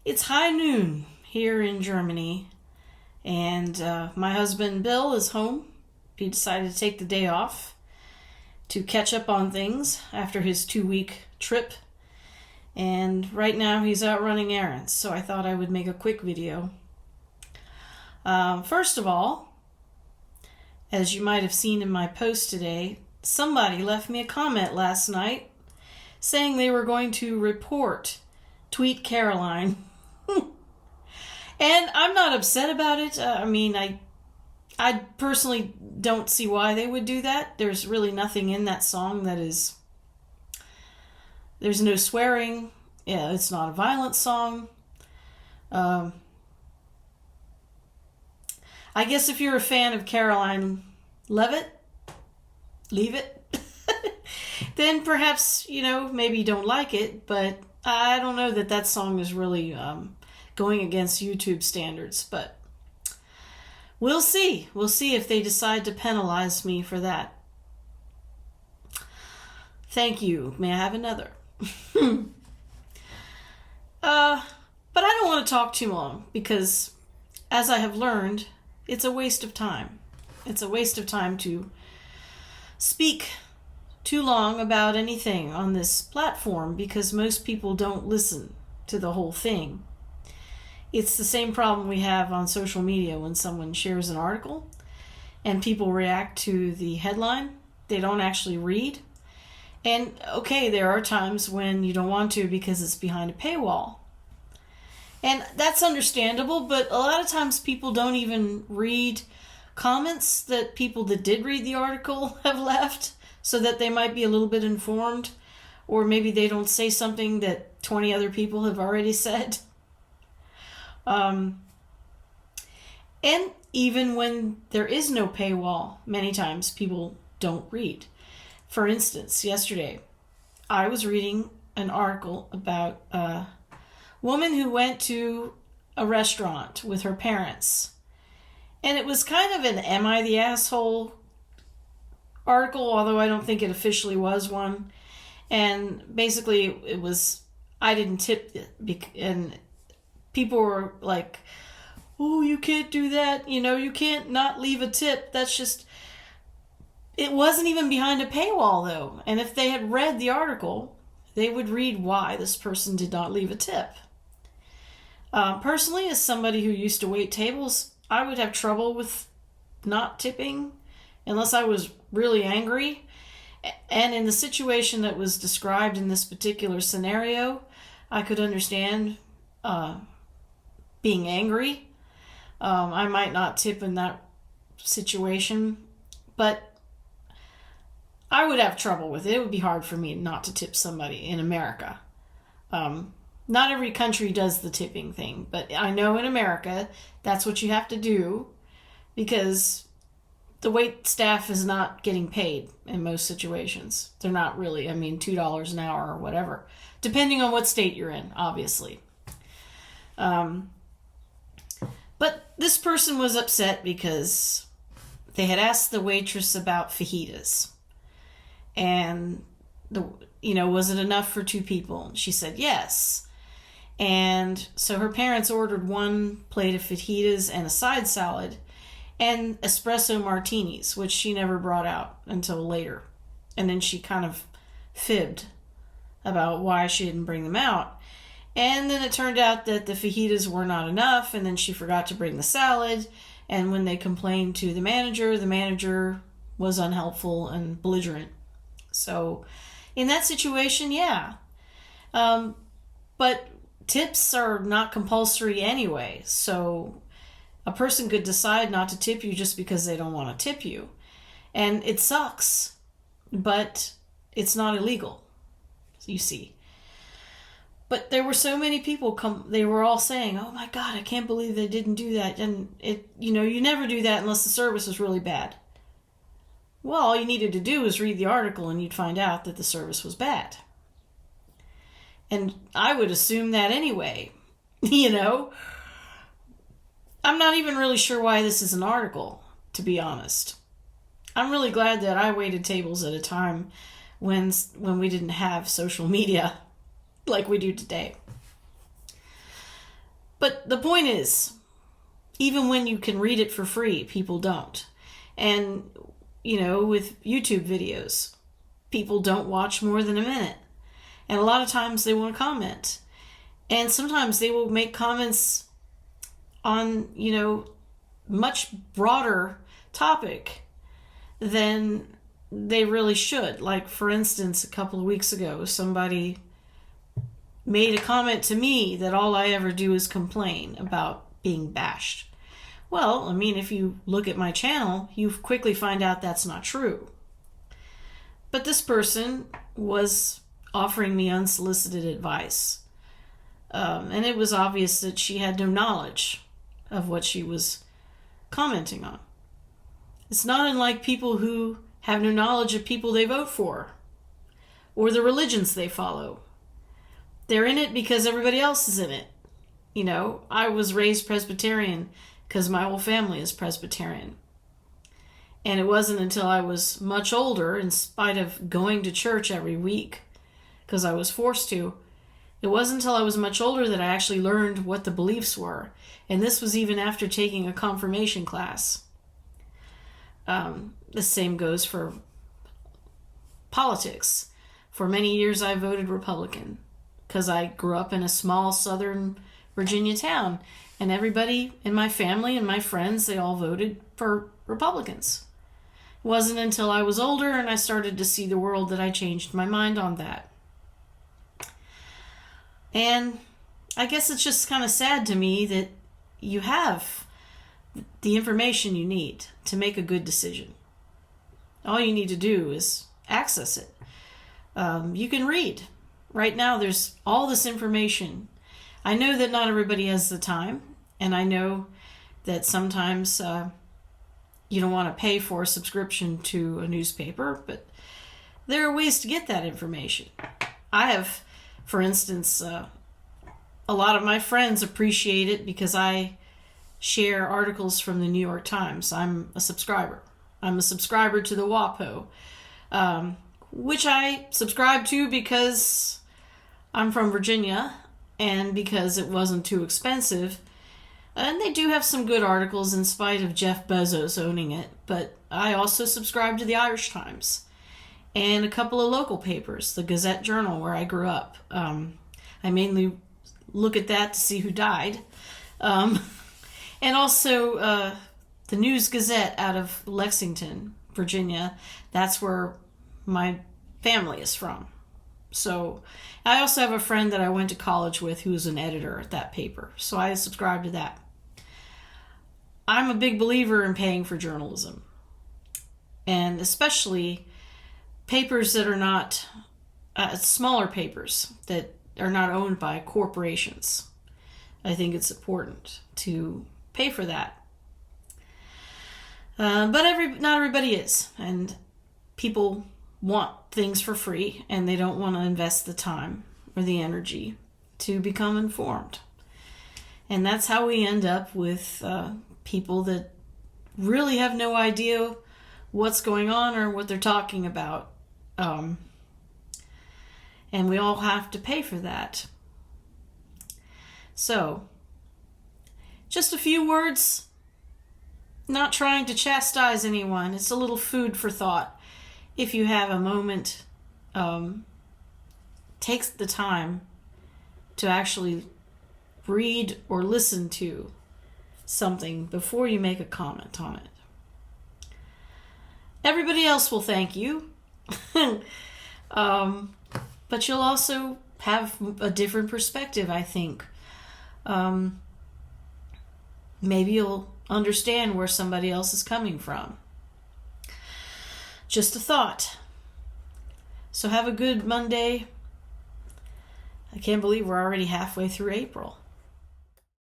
It's high noon here in Germany, and my husband Bill is home. He decided to take the day off to catch up on things after his 2-week trip. And right now he's out running errands, so I thought I would make a quick video. First of all, as you might have seen in my post today, somebody left me a comment last night saying they were going to report Tweet Caroline. And I'm not upset about it. I personally don't see why they would do that. There's really nothing in that song that is... There's no swearing. Yeah, it's not a violent song. I guess if you're a fan of Caroline Levitt, then perhaps, maybe you don't like it, but I don't know that song is really going against YouTube standards, but we'll see. We'll see if they decide to penalize me for that. Thank you. May I have another? But I don't want to talk too long because, as I have learned, it's a waste of time. It's a waste of time to speak too long about anything on this platform because most people don't listen to the whole thing. It's the same problem we have on social media when someone shares an article and people react to the headline. They don't actually read. And okay, there are times when you don't want to because it's behind a paywall. And that's understandable, but a lot of times people don't even read comments that people that did read the article have left so that they might be a little bit informed, or maybe they don't say something that 20 other people have already said. And even when there is no paywall, many times people don't read. For instance, yesterday, I was reading an article about a woman who went to a restaurant with her parents. And it was kind of an Am I the Asshole article, although I don't think it officially was one. And basically it was, I didn't tip it, and people were like, oh, you can't do that. You can't not leave a tip. That's just... It wasn't even behind a paywall, though. And if they had read the article, they would read why this person did not leave a tip. Personally, as somebody who used to wait tables, I would have trouble with not tipping unless I was really angry. And in the situation that was described in this particular scenario, I could understand being angry. I might not tip in that situation, but I would have trouble with it. It would be hard for me not to tip somebody in America. Not every country does the tipping thing, but I know in America that's what you have to do because the wait staff is not getting paid in most situations. They're not really. $2 an hour or whatever, depending on what state you're in, obviously. But this person was upset because they had asked the waitress about fajitas. And, was it enough for 2 people? She said yes. And so her parents ordered 1 plate of fajitas and a side salad and espresso martinis, which she never brought out until later. And then she kind of fibbed about why she didn't bring them out. And then it turned out that the fajitas were not enough, and then she forgot to bring the salad. And when they complained to the manager was unhelpful and belligerent. So in that situation, yeah. But tips are not compulsory anyway. So a person could decide not to tip you just because they don't want to tip you. And it sucks, but it's not illegal, you see. But there were so many people they were all saying, oh my God, I can't believe they didn't do that. And you never do that unless the service is really bad. Well, all you needed to do was read the article and you'd find out that the service was bad. And I would assume that anyway, I'm not even really sure why this is an article, to be honest. I'm really glad that I waited tables at a time when we didn't have social media like we do today. But the point is, even when you can read it for free, people don't. And, with YouTube videos, people don't watch more than a minute. And a lot of times they want to comment. And sometimes they will make comments on, much broader topic than they really should. Like, for instance, a couple of weeks ago, somebody made a comment to me that all I ever do is complain about being bashed. Well, if you look at my channel, you quickly find out that's not true. But this person was offering me unsolicited advice. And it was obvious that she had no knowledge of what she was commenting on. It's not unlike people who have no knowledge of people they vote for or the religions they follow. They're in it because everybody else is in it. I was raised Presbyterian because my whole family is Presbyterian. And it wasn't until I was much older, in spite of going to church every week, because I was forced to, it wasn't until I was much older that I actually learned what the beliefs were. And this was even after taking a confirmation class. The same goes for politics. For many years I voted Republican because I grew up in a small southern Virginia town. And everybody in my family and my friends, they all voted for Republicans. It wasn't until I was older and I started to see the world that I changed my mind on that. And I guess it's just kind of sad to me that you have the information you need to make a good decision. All you need to do is access it. You can read. Right now, there's all this information. I know that not everybody has the time, and I know that sometimes you don't want to pay for a subscription to a newspaper, but there are ways to get that information. I have, for instance, a lot of my friends appreciate it because I share articles from the New York Times. I'm a subscriber. I'm a subscriber to the WAPO, which I subscribe to because I'm from Virginia and because it wasn't too expensive. And they do have some good articles in spite of Jeff Bezos owning it. But I also subscribe to the Irish Times and a couple of local papers, the Gazette Journal, where I grew up. I mainly look at that to see who died. And also the News Gazette out of Lexington, Virginia. That's where my family is from. So I also have a friend that I went to college with who was an editor at that paper. So I subscribe to that. I'm a big believer in paying for journalism. And especially papers that are not, smaller papers that are not owned by corporations. I think it's important to pay for that. But not everybody is. And people want things for free and they don't want to invest the time or the energy to become informed. And that's how we end up with people that really have no idea what's going on or what they're talking about. And we all have to pay for that. So, just a few words, not trying to chastise anyone. It's a little food for thought. If you have a moment, take the time to actually read or listen to something before you make a comment on it. Everybody else will thank you. But you'll also have a different perspective, I think. Maybe you'll understand where somebody else is coming from. Just a thought. So have a good Monday. I can't believe we're already halfway through April.